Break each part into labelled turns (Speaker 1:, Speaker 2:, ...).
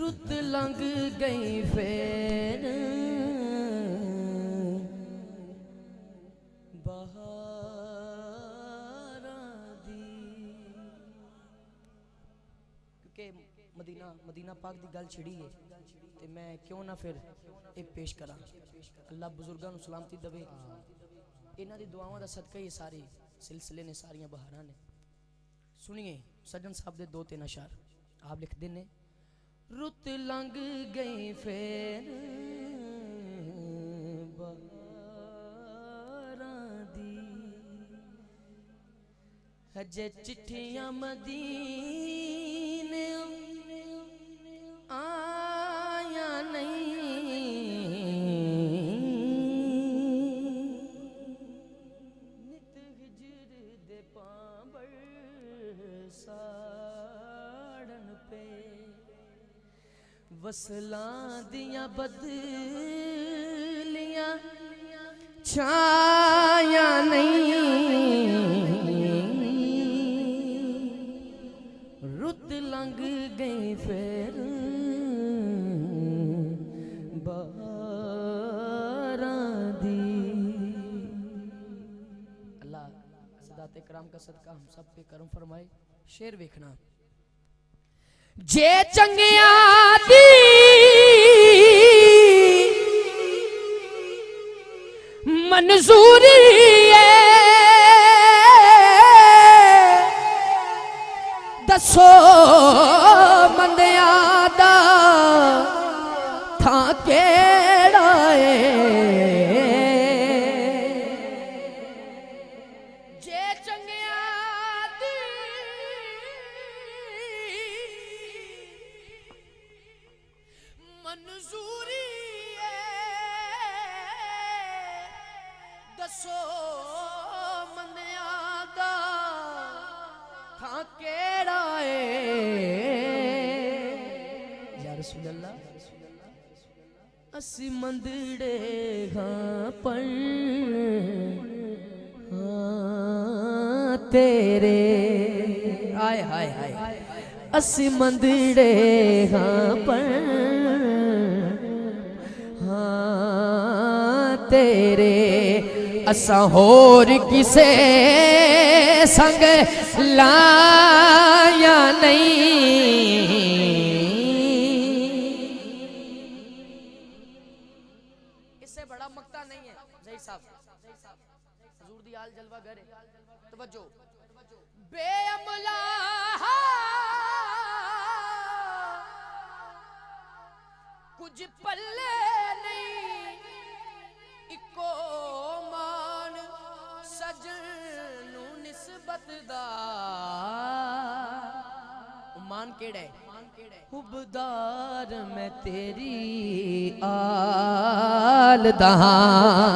Speaker 1: रुत लंघ गई फेर मदीना मदीना पाक दी गल छिड़ी है ते मैं क्यों ना फिर एक पेश करा। अल्लाह बुजुर्गां नूं सलामती दवे, इन्हां दी दुआवां दा सदका ही सारे सिलसिले ने, सारियां बहारां ने। सुनिए सज्जन साहब दे दो तीन अशार आप लिखदे ने। रुत लंघ गई फेर बहारां दी, हजे चिट्ठियां मदीने आया नहीं, नित हिजर दे पांबड़ साड़न पे, वसलां दियां बदलियां छाया नहीं, रुत लंघ गई फिर बहारां दी। अल्लाह सदाते कराम का सदका हम सब पे करम फरमाए। शेर वेखना। जे चंगिया दी मंजूरी दसो मंदिया दा थां केड़ा है, जे चंगिया दी मंजूरी दसो मंदिया दा थां केड़ा है। या रसूल अल्लाह असी मंदड़े हाँ पर हाँ तेरे, आय हाय हाय, असी मंदड़े हाँ पर हाँ तेरे, असा होर किसे संग लाया नहीं। इससे बड़ा मक्ता नहीं है जय साहब, हुजूर दी आल जलवा घर है। तवज्जो। बेअमला कुछ पल्ले नहीं, इको मान सजनू निस्बत दा, मान केड़ा है? हुबदार मैं तेरी आल दहां,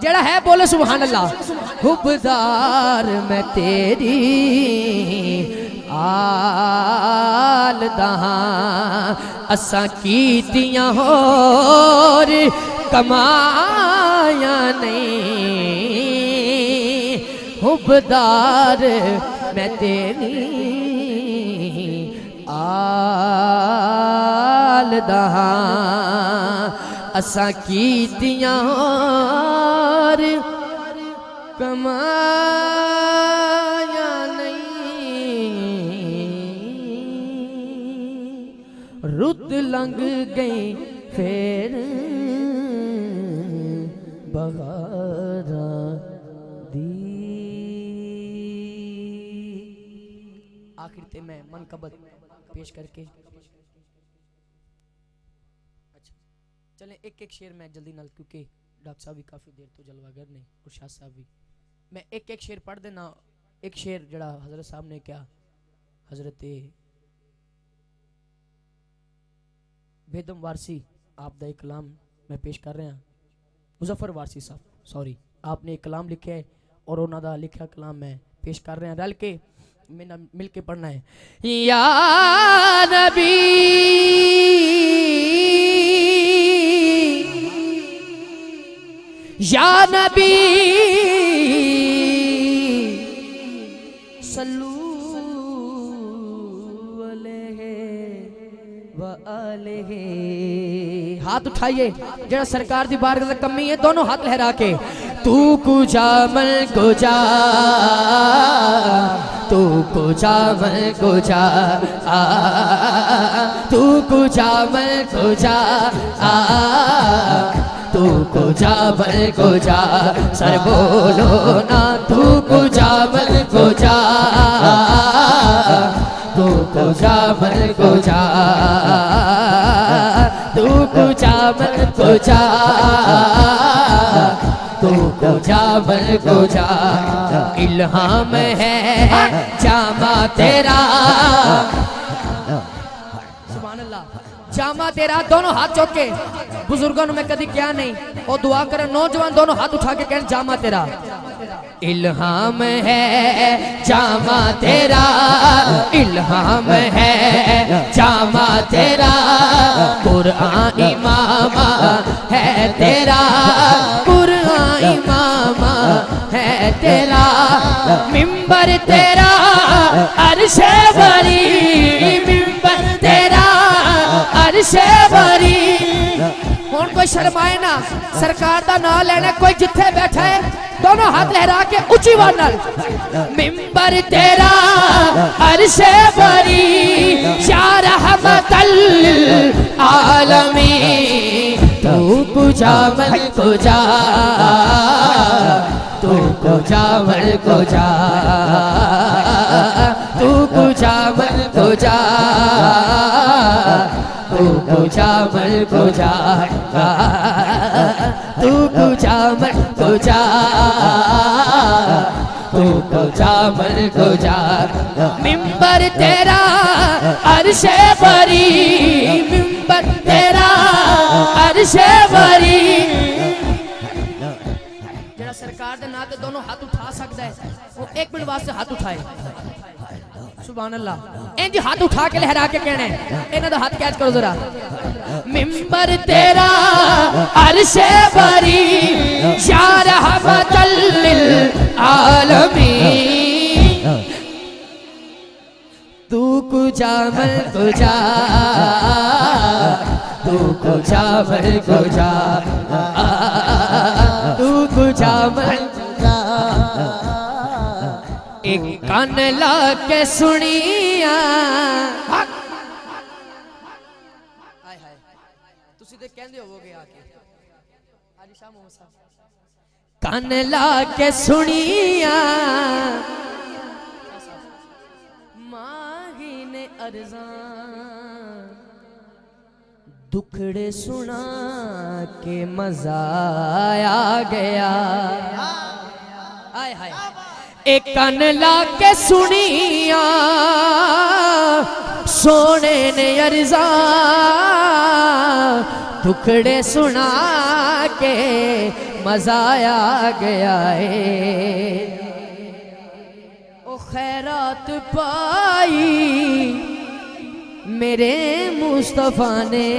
Speaker 1: जड़ा है बोले सुभान अल्लाह। हुबदार मैं तेरी आल दहां, असा कीतियां होर कमाया नहीं, हुबदार मैं तेरी आल दहां, असा कीतियां होर कमाया नहीं, रुत लंघ गई फिर बहारां दी। आखिर ते मैं मनकबत पेश करके अच्छा चलें एक एक शेर मैं जल्दी नाल, क्योंकि डॉक्टर साहब भी काफ़ी देर तो जलवागर ने और शाह साहब भी, मैं एक एक शेर पढ़ देना। एक शेर जड़ा हजरत साहब ने क्या, हजरत बेदम वारसी आप दा एक कलाम मैं पेश कर रहा, मुजफ्फर वारसी साहब सॉरी, आपने एक कलाम लिखा है और उन्हों दा लिखा कलाम मैं पेश कर रहा, रल के मैंने मिल के पढ़ना है। या नबी या नबी सल्लू अलैहि व आलिही। हाथ उठाइए जरा सरकार दी बारगाह दा कमी है, दोनों हाथ लहरा के तू कुजा मल कुजा, तू कुजा मल कुजा, तू कुजा मल कुजा, तू कुजा मल कुजा, सर बोलो ना तू कुजा मल कुजा, तू कुजा मल कुजा, तू कुजा मल कुजा, तू कुजा मल कुजा। इल्हाम है जामा तेरा, सुभान अल्लाह, जामा तेरा। दोनों हाथ चौक के बुजुर्गों में कभी क्या नहीं और दुआ करे, नौजवान दोनों हाथ उठा के कहने जामा तेरा। इल्हाम है जामा तेरा, इल्हाम है जामा तेरा, कुरान इमामा है तेरा, कुरान इमामा है तेरा, मिंबर तेरा अर्शे बरी, मिंबर तेरा अर्शे बरी। हुण कोई शर्माए ना, सरकार दा नाम लेना, कोई जिथे बैठा है दोनों हाथ लहरा के उच्ची आवाज नाल, मिंबर तेरा अर्शे बरी, या रहमतल आलमीन, तू कुजा मल कुजा, तू कुजा मल कुजा, तू कुजा मल कुजा, तू कुजा मल कुजा, तू कुजा मल कुजा, तू कुजा मल कुजा। मिंबर तेरा अर्शे बरी, मिंबर तेरा अर्शे बरी। जरा सरकार दे नाम ते दोनों हाथ उठा सकता है, वो एक मिनट वास्ते हाथ उठाए। सुभान अल्लाह। इंज हाथ उठा के लहरा के कहने, इन्हां दा हाथ कैच करो जरा। मिंबर तेरा अर्शे बरी, या रहमतल लिल आलमीन, तू कुजा मल कुजा, तू कुजा मल कुजा, तू कुजा मल कुजा। एक कान ला के सुनिया, हाय हाय तुसी ते कहंदे होवोगे आके आज शाम हो सा, कान ला के सुनिया माही ने अर्ज़ां, दुखड़े सुना के मजा आ गया। हाय हाय एक कान ला के सुनिया सोने ने अर्ज़ां, दुखड़े सुना के मजा आ गया है। ओ खैरात पाई मेरे मुस्तफा ने,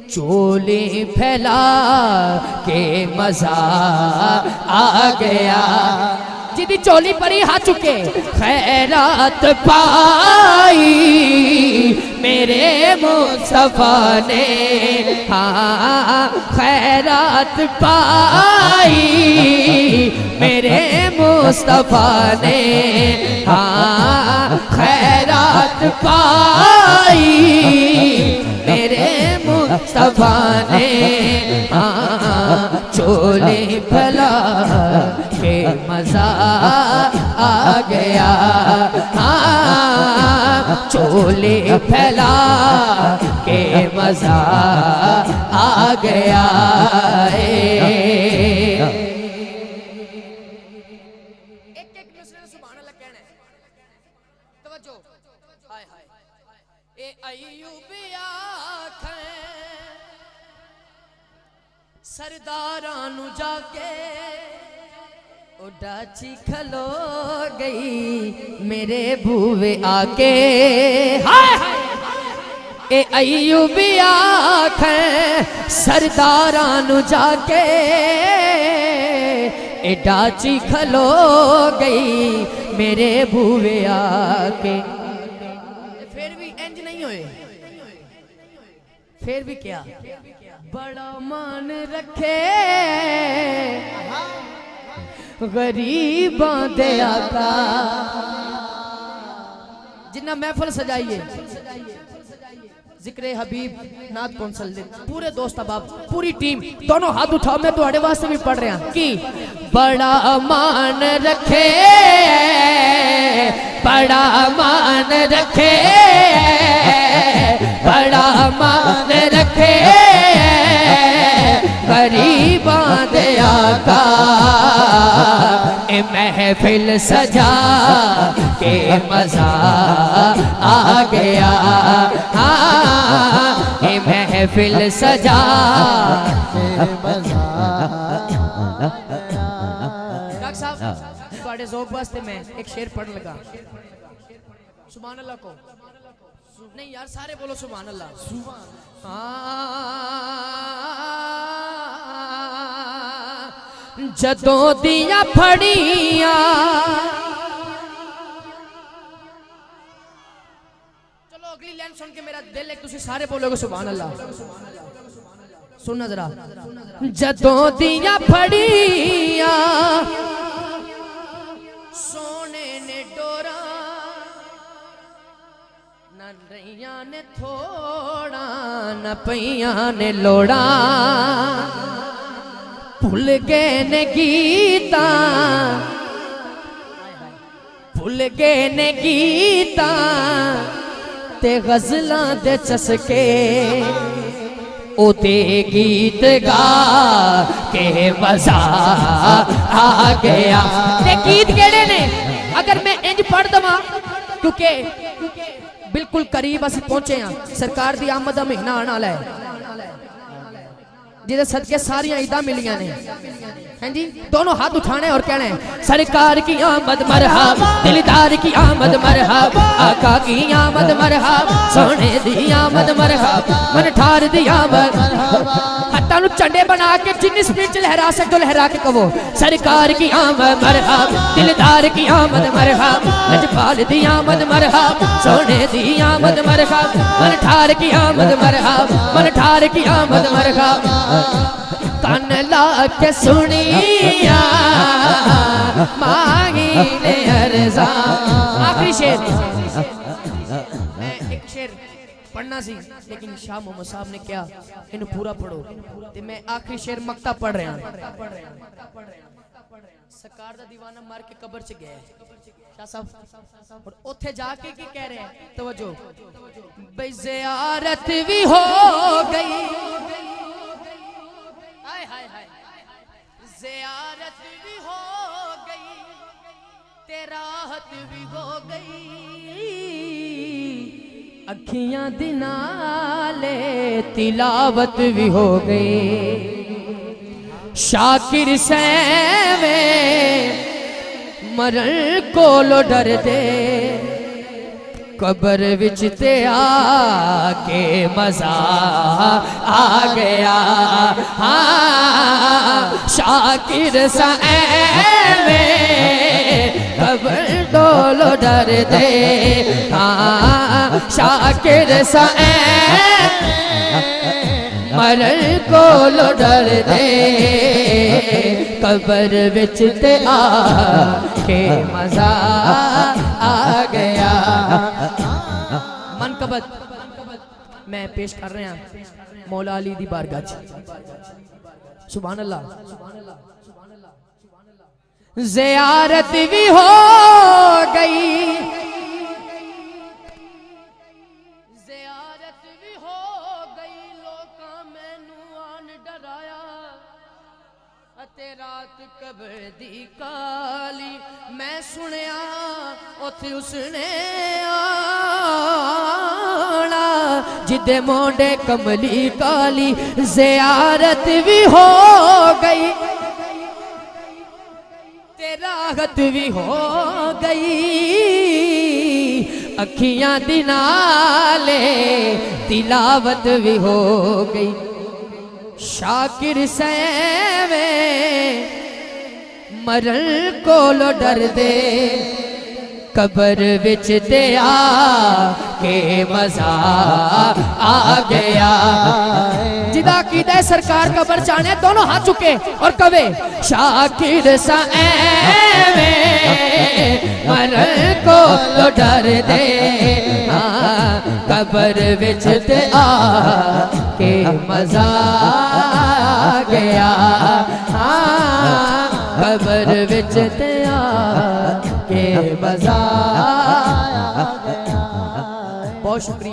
Speaker 1: चोली फैला के मजा आ गया। जिदी चोली परी हाथ चुके, खैरात पाई मेरे मुस्तफा ने, हाँ खैरात पाई मेरे मुस्तफा ने, हाँ खैरात पाई मेरे मुस्तफा ने, हाँ चोली फैला के मजा आ गया। हाँ चोली फैला के मजा आ गया। सरदारां नू जाके उडाची खलो गई मेरे बूवे आके। हाय ए अय्यूबी आखे सरदारां नू जाके डाची खलो गई मेरे बूवे आके। फिर भी इंज नहीं होए, फिर भी क्या बड़ा मान रखे गरीबां दे आका। जिन्ना महफिल सजाइए जिक्र हबीब नाथ कौंसल पूरे दोस्त अहबाब पूरी टीम दोनों हाथ उठाओ। मैं तुम्हारे वास्ते भी पढ़ रहा कि बड़ा मान रखे बड़ा मान रखे बड़ा मान रखे गरीबां दे आका। ए महफिल सजा के मजा आ गया। ए महफिल सजा के मजा। डॉक्टर साहब थोड़े ज़ौक़ वास्ते मैं एक शेर पढ़ लगा। सुभान अल्लाह को नहीं यार सारे बोलो सुभान अल्लाह। जदों दिया फड़ियां चलो अगली लाइन सुन के मेरा दिल है तुसी सारे बोलोगे सुभान अल्लाह। सुनना जरा। जदों दिया फड़ियां सोने ने डोरा न रैया ने थोड़ा न पैया ने लोड़ा। भूल गए ने गीता भूल गए ने गीता ते गजलां दे चसके। ओते गीत गा के मजा आ गया। ते गीत केड़े ने अगर मैं इंज पढ़ दवा क्योंकि बिल्कुल करीब अस पहुंचे हाँ। सरकार दी आमद दा महीना आने वाला है जिदे सदके सारियां ईदा मिलियां ने। हैं जी दोनों हाथ उठाने और कहना है सरकार की आमद मरहब दिलदार की आमद मरहब आका की आमद मरहब सोने दी आमद मरहब मन ठार दी आमद। हत्ता नु चंडे बना के जिन्नी स्पीड लहरा सकते लहरा के कहो सरकार की आमद मरहब दिलदार की आमद मरहब लजपाल दी आमद मरहब सोने दी आमद मरहब मन ठार की आमद मरहब मन ठार की आमद मरहब। कन ला के सुनिया मांगी ने अर्जा। आखिरी शेर मैं एक शेर पढ़ना सी लेकिन शाह मोहम्मद साहब ने क्या इन्हें पूरा पढ़ो ते मैं आखिरी शेर मक्ता पढ़ रहा सरकार दा दीवाना मार के कब्र च गया शाह साहब और ओथे जाके की कह रहे हैं तवज्जो बे ज़ियारत भी हो गई। हाय हाय हाय ज़ियारत भी हो गई ते राहत भी हो गई। अखियां दी नाले तिलावत भी हो गई। शाकिर सैवे मरण कोलो डर दे कब्र विच ते आके मजा आ गया। हाँ शाकिर सैवे कब्र डोलो डर दे। हाँ शाकिर सैवे मरण कोलो डर दे कब्र विच ते आके मजा आ गया। मनकबत मैं पेश कर रहा मौला अली दी बारगाह च। सुभान अल्लाह। ज़ियारत भी हो गई ज़ियारत भी हो गई लोकां मैनू आन डराया अते रात कब्र दी काली मैं सुनिया उथे उसने आना जिदे मोंडे कमली काली। ज़ियारत भी हो गई ते राहत भी हो गई। अखियां दी नाले तिलावत भी हो गई। शाकिर सैवे मरण कोलो डर दे
Speaker 2: कबर विच ते आके मजा आ गया। जिदा कीदा सरकार कबर जाने दोनों हाथ चुके और कवे शाकिर सा एवें मरन को तो डर दे। कबर विच ते आके मजा आ गया। कबर विच ते आके मजा आ गया। बहुत शुक्रिया।